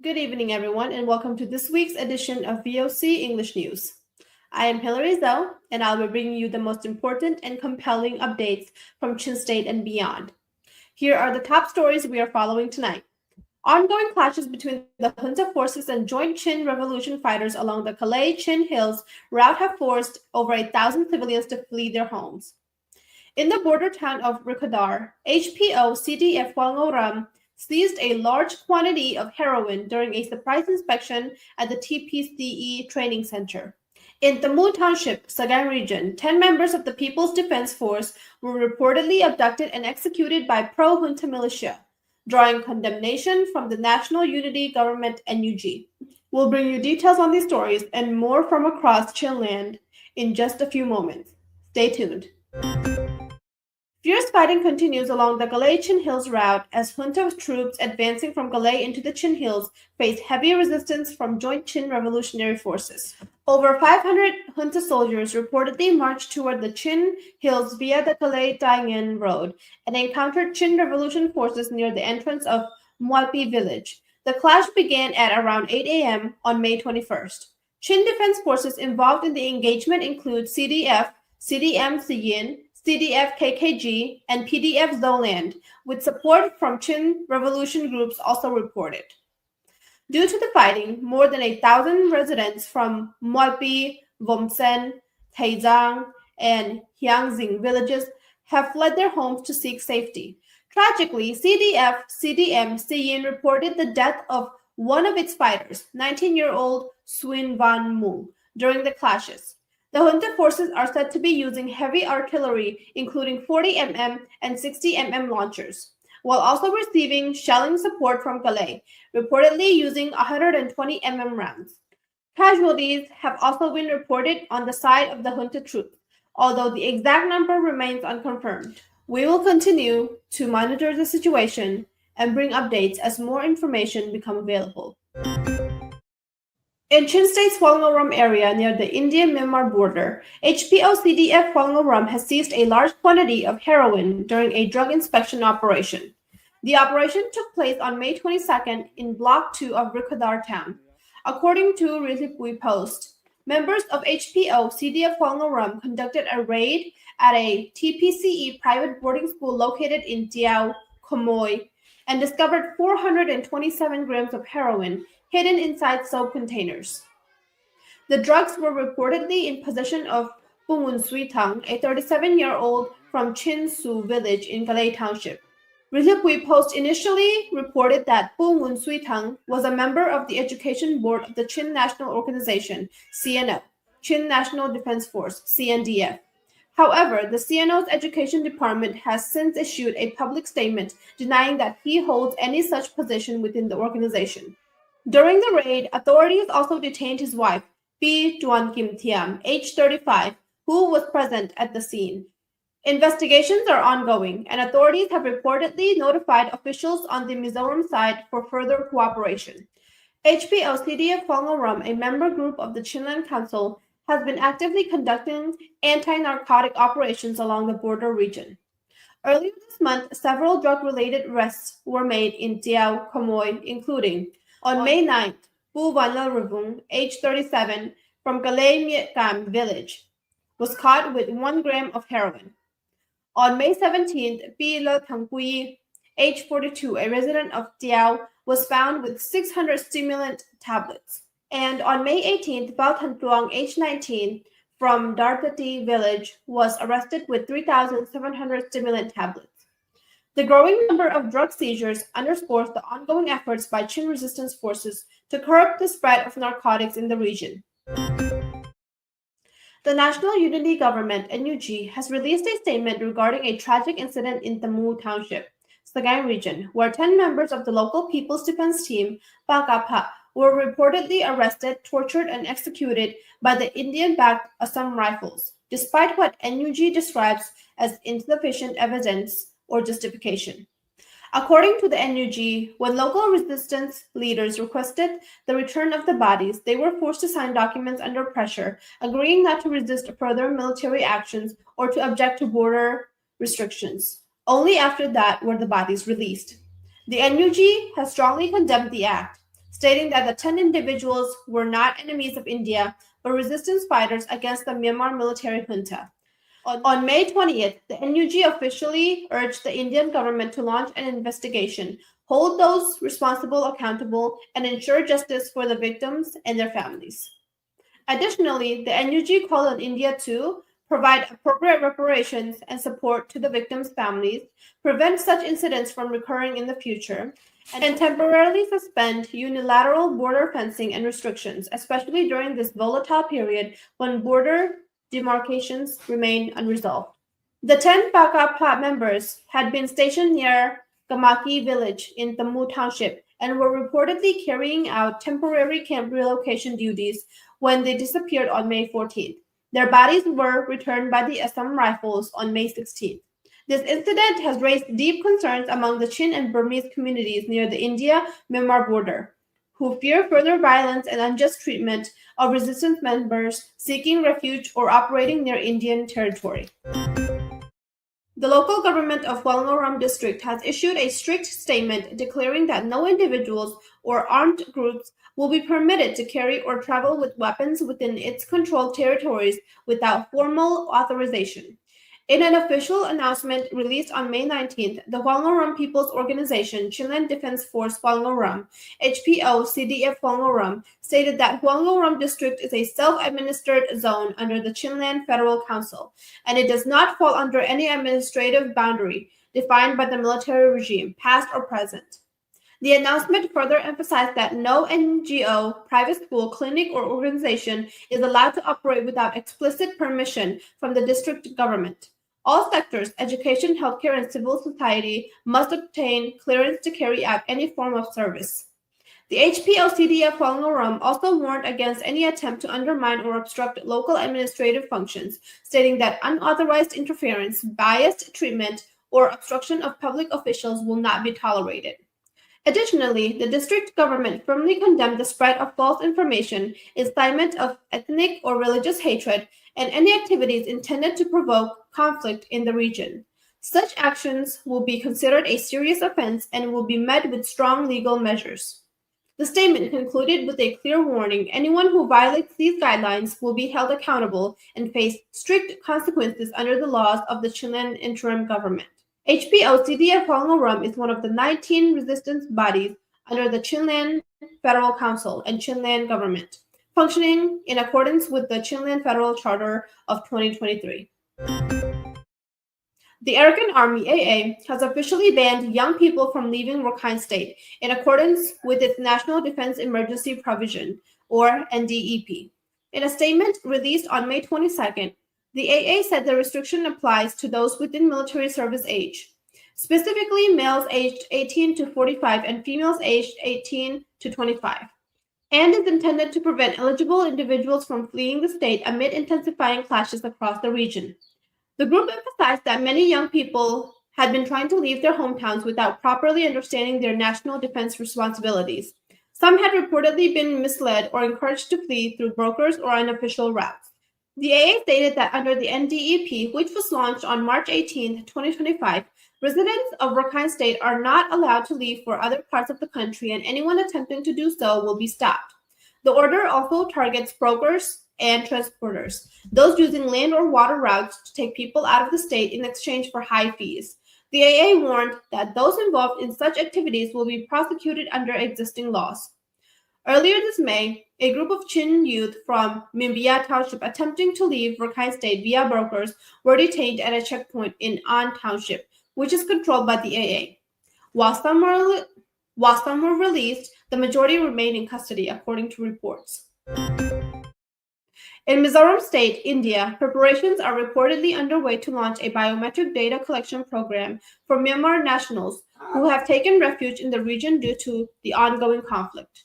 Good evening, everyone, and welcome to this week's edition of VOC English News. I am Hilary Zhou, and I'll be bringing you the most important and compelling updates from Chin State and beyond. Here are the top stories we are following tonight. Ongoing clashes between the junta forces and joint Chin revolution fighters along the Gallay Chin Hills route have forced over 1,000 civilians to flee their homes. In the border town of Rikadar, HPO CDF Mizoram seized a large quantity of heroin during a surprise inspection at the TPCE training center. In Tamu Township, Sagaing Region, 10 members of the People's Defense Force were reportedly abducted and executed by pro-junta militia, drawing condemnation from the National Unity Government NUG. We'll bring you details on these stories and more from across Chinland in just a few moments. Stay tuned. Fierce fighting continues along the Gallay Chin Hills route as junta troops advancing from Gallay into the Chin Hills face heavy resistance from joint Chin revolutionary forces. Over 500 junta soldiers reportedly marched toward the Chin Hills via the Gallay Daingen Road and encountered Chin revolution forces near the entrance of Mwalpi village. The clash began at around 8 a.m. on May 21st. Chin defense forces involved in the engagement include CDF, CDM Siyin, CDF KKG, and PDF Zoland, with support from Chin revolution groups also reported. Due to the fighting, more than 1,000 residents from Mwalpi, Vomsen, Taizang, and Hyangzing villages have fled their homes to seek safety. Tragically, CDF CDM Siyin reported the death of one of its fighters, 19-year-old Swin Van Mu, during the clashes. The junta forces are said to be using heavy artillery, including 40 mm and 60 mm launchers, while also receiving shelling support from Gallay, reportedly using 120 mm rounds. Casualties have also been reported on the side of the junta troops, although the exact number remains unconfirmed. We will continue to monitor the situation and bring updates as more information becomes available. In Chin State's Mizoram area near the Indian-Myanmar border, HPO CDF Mizoram has seized a large quantity of heroin during a drug inspection operation. The operation took place on May 22nd in Block 2 of Rikadar town. According to Rilipui Post, members of HPO CDF Mizoram conducted a raid at a TPCE private boarding school located in Diao, Komoy, and discovered 427 grams of heroin hidden inside soap containers. The drugs were reportedly in possession of Pungun Suitang, a 37-year-old from Chin Su village in Gallay Township. Rilipui Post initially reported that Pungun Suitang was a member of the Education Board of the Chin National Organization, CNO, Chin National Defense Force, CNDF. However, the CNO's education department has since issued a public statement denying that he holds any such position within the organization. During the raid, authorities also detained his wife, Pi Duan Kim Thiam, age 35, who was present at the scene. Investigations are ongoing, and authorities have reportedly notified officials on the Mizoram side for further cooperation. HPO CDF Mizoram, a member group of the Chinland Council, has been actively conducting anti-narcotic operations along the border region. Earlier this month, several drug-related arrests were made in Diao, Komoy, including on May 9th, Bu Vanla age 37, from Gallay Mietgam village, was caught with 1 gram of heroin. On May 17th, Pi Le Tangpui, age 42, a resident of Diao, was found with 600 stimulant tablets. And on May 18th, Bao Tan Tuong, age 19, from Dartati village, was arrested with 3,700 stimulant tablets. The growing number of drug seizures underscores the ongoing efforts by Chin resistance forces to curb the spread of narcotics in the region. The National Unity Government, NUG, has released a statement regarding a tragic incident in Tamu Township, Sagaing Region, where 10 members of the local People's Defense Team, PAKAPA, were reportedly arrested, tortured, and executed by the Indian-backed Assam Rifles, despite what NUG describes as insufficient evidence or justification. According to the NUG, when local resistance leaders requested the return of the bodies, they were forced to sign documents under pressure, agreeing not to resist further military actions or to object to border restrictions. Only after that were the bodies released. The NUG has strongly condemned the act, stating that the 10 individuals were not enemies of India, but resistance fighters against the Myanmar military junta. On May 20th, the NUG officially urged the Indian government to launch an investigation, hold those responsible accountable, and ensure justice for the victims and their families. Additionally, the NUG called on India to provide appropriate reparations and support to the victims' families, prevent such incidents from recurring in the future, and temporarily suspend unilateral border fencing and restrictions, especially during this volatile period when border demarcations remain unresolved. The 10 BACA members had been stationed near Gamaki village in Tammu Township and were reportedly carrying out temporary camp relocation duties when they disappeared on May 14th. Their bodies were returned by the Assam Rifles on May 16th. This incident has raised deep concerns among the Chin and Burmese communities near the India-Myanmar border, who fear further violence and unjust treatment of resistance members seeking refuge or operating near Indian territory. The local government of Wakhine district has issued a strict statement declaring that no individuals or armed groups will be permitted to carry or travel with weapons within its controlled territories without formal authorization. In an official announcement released on May 19th, the Wakhine People's Organization, Chinland Defense Force Wakhine, HPO-CDF Wakhine, stated that Wakhine district is a self-administered zone under the Chinland Federal Council, and it does not fall under any administrative boundary defined by the military regime, past or present. The announcement further emphasized that no NGO, private school, clinic, or organization is allowed to operate without explicit permission from the district government. All sectors, education, healthcare, and civil society, must obtain clearance to carry out any form of service. The HPOCDF Wakhine also warned against any attempt to undermine or obstruct local administrative functions, stating that unauthorized interference, biased treatment, or obstruction of public officials will not be tolerated. Additionally, the district government firmly condemned the spread of false information, incitement of ethnic or religious hatred, and any activities intended to provoke conflict in the region. Such actions will be considered a serious offense and will be met with strong legal measures. The statement concluded with a clear warning: anyone who violates these guidelines will be held accountable and face strict consequences under the laws of the Chinland interim government. HPO-CDF Wakhine is one of the 19 resistance bodies under the Chinland Federal Council and Chinland government, functioning in accordance with the Chinland Federal Charter of 2023. The Arakan Army AA has officially banned young people from leaving Wakhine State in accordance with its National Defense Emergency Provision, or NDEP. In a statement released on May 22nd, the AA said the restriction applies to those within military service age, specifically males aged 18 to 45 and females aged 18 to 25, and is intended to prevent eligible individuals from fleeing the state amid intensifying clashes across the region. The group emphasized that many young people had been trying to leave their hometowns without properly understanding their national defense responsibilities. Some had reportedly been misled or encouraged to flee through brokers or unofficial routes. The AA stated that under the NDEP, which was launched on March 18, 2025, residents of Wakhine State are not allowed to leave for other parts of the country, and anyone attempting to do so will be stopped. The order also targets brokers and transporters, those using land or water routes to take people out of the state in exchange for high fees. The AA warned that those involved in such activities will be prosecuted under existing laws. Earlier this May, a group of Chin youth from Mimbia Township attempting to leave Wakhine State via brokers were detained at a checkpoint in An Township, which is controlled by the AA. While some were released, the majority remain in custody, according to reports. In Mizoram State, India, preparations are reportedly underway to launch a biometric data collection program for Myanmar nationals who have taken refuge in the region due to the ongoing conflict.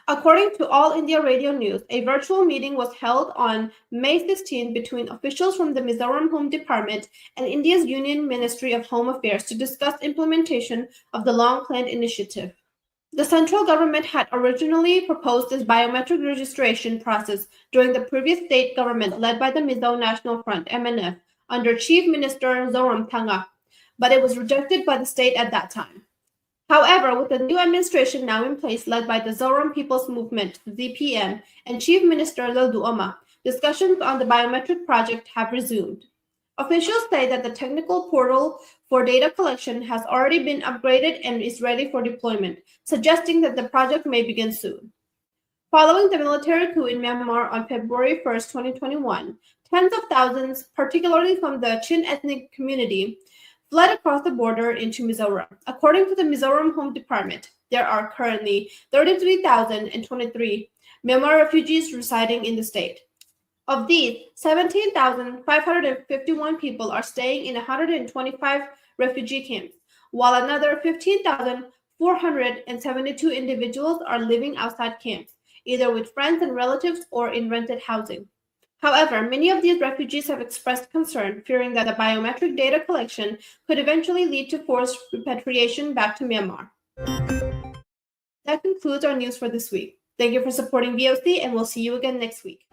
According to All India Radio News, a virtual meeting was held on May 16 between officials from the Mizoram Home Department and India's Union Ministry of Home Affairs to discuss implementation of the long-planned initiative. The central government had originally proposed this biometric registration process during the previous state government led by the Mizo National Front, MNF, under Chief Minister Zoram Thanga, but it was rejected by the state at that time. However, with the new administration now in place led by the Mizoram People's Movement, ZPM, and Chief Minister Lilduoma, discussions on the biometric project have resumed. Officials say that the technical portal for data collection has already been upgraded and is ready for deployment, suggesting that the project may begin soon. Following the military coup in Myanmar on February 1, 2021, tens of thousands, particularly from the Chin ethnic community, fled across the border into Mizoram. According to the Mizoram Home Department, there are currently 33,023 Myanmar refugees residing in the state. Of these, 17,551 people are staying in 125 refugee camps, while another 15,472 individuals are living outside camps, either with friends and relatives or in rented housing. However, many of these refugees have expressed concern, fearing that the biometric data collection could eventually lead to forced repatriation back to Myanmar. That concludes our news for this week. Thank you for supporting VOC, and we'll see you again next week.